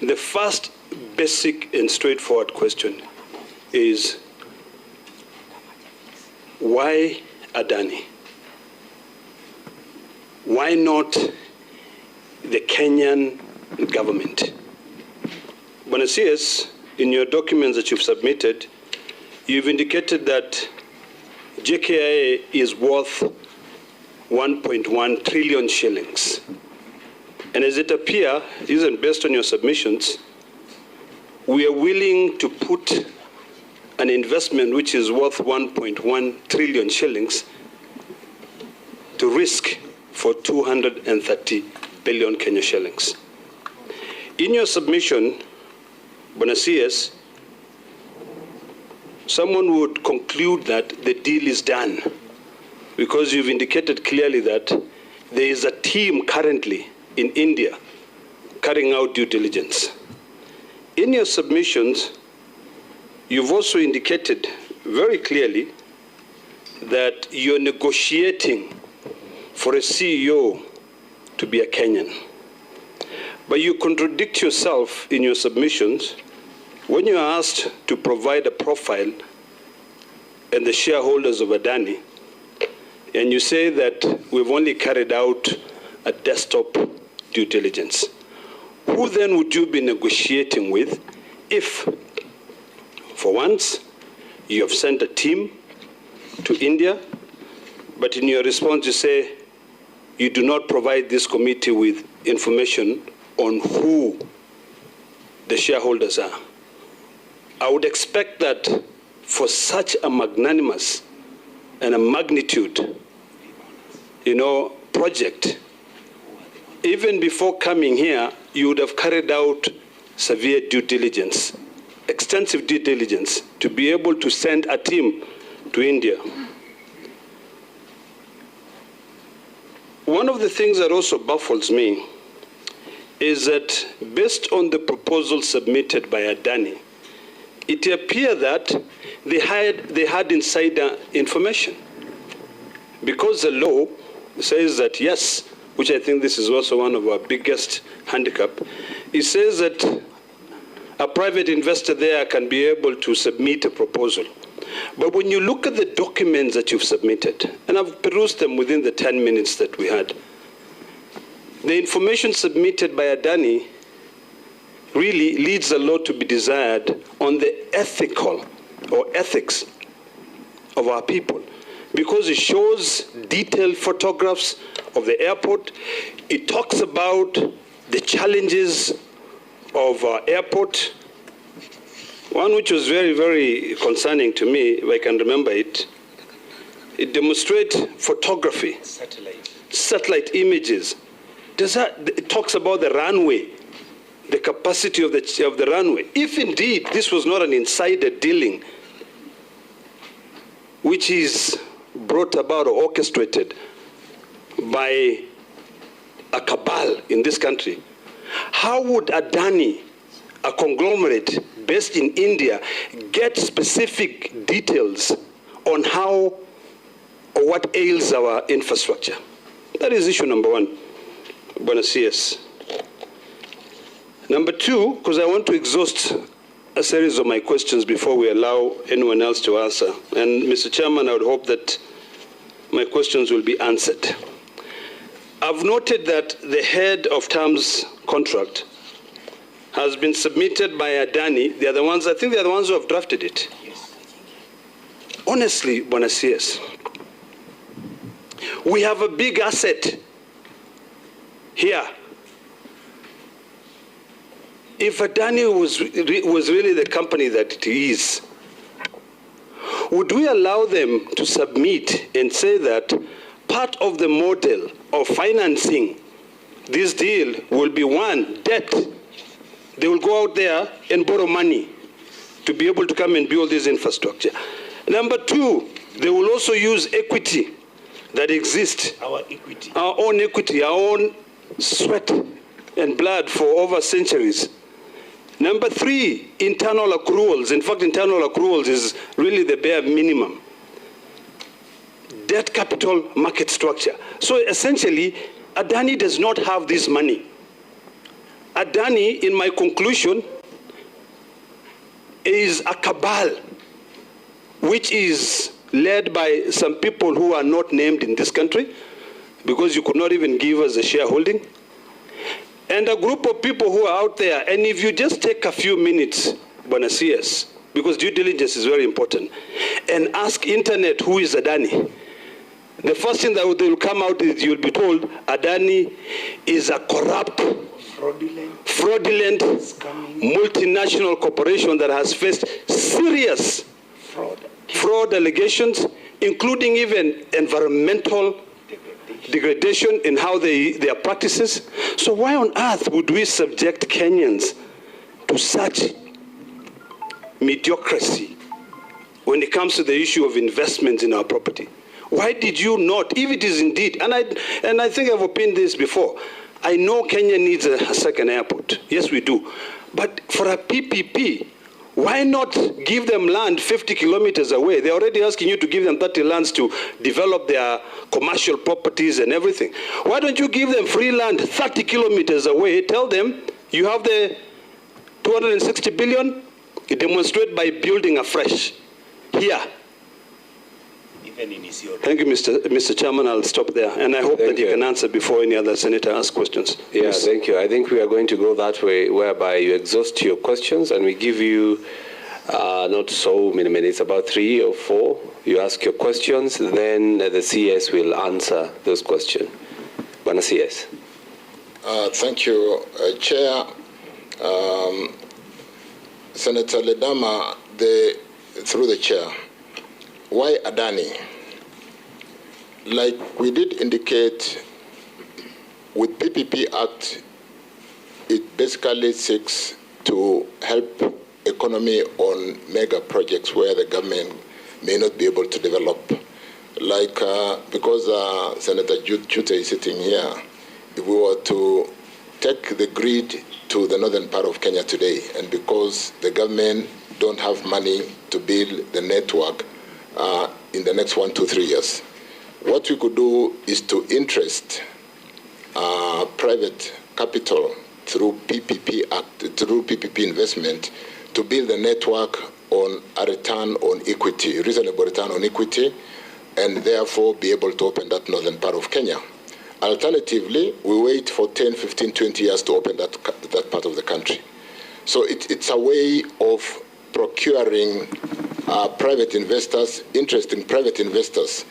The first basic and straightforward question is, why Adani? Why not the Kenyan government? Bonasias, in your documents that you've submitted, you've indicated that JKIA is worth 1.1 trillion shillings. And as it appears, even based on your submissions, we are willing to put an investment which is worth 1.1 trillion shillings to risk for 230 billion Kenya shillings. In your submission, Bonasias, someone would conclude that the deal is done because you've indicated clearly that there is a team currently in India carrying out due diligence. In your submissions, you've also indicated very clearly that you're negotiating for a CEO to be a Kenyan. But you contradict yourself in your submissions when you are asked to provide a profile and the shareholders of Adani, and you say that we've only carried out a desktop due diligence. Who then would you be negotiating with if, for once, you have sent a team to India, but in your response you say you do not provide this committee with information on who the shareholders are? I would expect that for such a magnanimous and a magnitude, project, even before coming here, you would have carried out severe due diligence, extensive due diligence, to be able to send a team to India. One of the things that also baffles me is that based on the proposal submitted by Adani, it appears that they had insider information. Because the law says that, yes, which I think this is also one of our biggest handicap, it says that a private investor there can be able to submit a proposal. But when you look at the documents that you've submitted, and I've perused them within the 10 minutes that we had, the information submitted by Adani really leaves a lot to be desired on the ethical or ethics of our people, because it shows detailed photographs of the airport. It talks about the challenges of our airport. One which was very, very concerning to me, if I can remember it, it demonstrates photography, satellite images. It talks about the runway, the capacity of the runway. If indeed this was not an insider dealing, which is brought about or orchestrated by a cabal in this country, how would Adani, a conglomerate based in India, get specific details on how or what ails our infrastructure? That is issue number one, Bonasias. Number two, because I want to exhaust a series of my questions before we allow anyone else to answer. And Mr. Chairman, I would hope that my questions will be answered. I've noted that the head of terms contract has been submitted by Adani. They are the ones, I think they are the ones who have drafted it. Yes. Honestly, Bonasias, we have a big asset here. If Adani was really the company that it is, would we allow them to submit and say that part of the model of financing this deal will be, one, debt? They will go out there and borrow money to be able to come and build this infrastructure. Number two, they will also use equity that exists. Our equity. Our own equity, our own sweat and blood for over centuries. Number three, internal accruals. In fact, internal accruals is really the bare minimum. Debt capital market structure. So essentially, Adani does not have this money. Adani, in my conclusion, is a cabal which is led by some people who are not named in this country, because you could not even give us a shareholding, and a group of people who are out there. And if you just take a few minutes, Bwana CS, because due diligence is very important, and ask internet who is Adani, the first thing that will come out is you'll be told Adani is a corrupt, fraudulent multinational corporation that has faced serious fraud allegations, including even environmental degradation in how their practices. So why on earth would we subject Kenyans to such mediocrity when it comes to the issue of investments in our property? Why did you not, if it is indeed, and I think I've opined this before, I know Kenya needs a second airport. Yes, we do. But for a PPP, why not give them land 50 kilometers away? They're already asking you to give them 30 lands to develop their commercial properties and everything. Why don't you give them free land 30 kilometers away? Tell them you have the 260 billion, you demonstrate by building afresh here. Thank you, Mr. Chairman. I'll stop there. And I hope that you can answer before any other senator asks questions. Yeah, Yes. Thank you. I think we are going to go that way, whereby you exhaust your questions and we give you not so many minutes, about 3 or 4. You ask your questions, then the CS will answer those questions. Bwana CS. Thank you, Chair. Senator Ledama, through the Chair, why Adani? Like we did indicate, with PPP Act, it basically seeks to help economy on mega projects where the government may not be able to develop. Like, because Senator Chirchir is sitting here, if we were to take the grid to the northern part of Kenya today, and because the government don't have money to build the network in the next 1 to 3 years, what we could do is to interest private capital through PPP Act, through PPP investment, to build the network on a return on equity, reasonable return on equity, and therefore be able to open that northern part of Kenya. Alternatively, we wait for 10, 15, 20 years to open that part of the country. So it's a way of procuring private investors, interesting private investors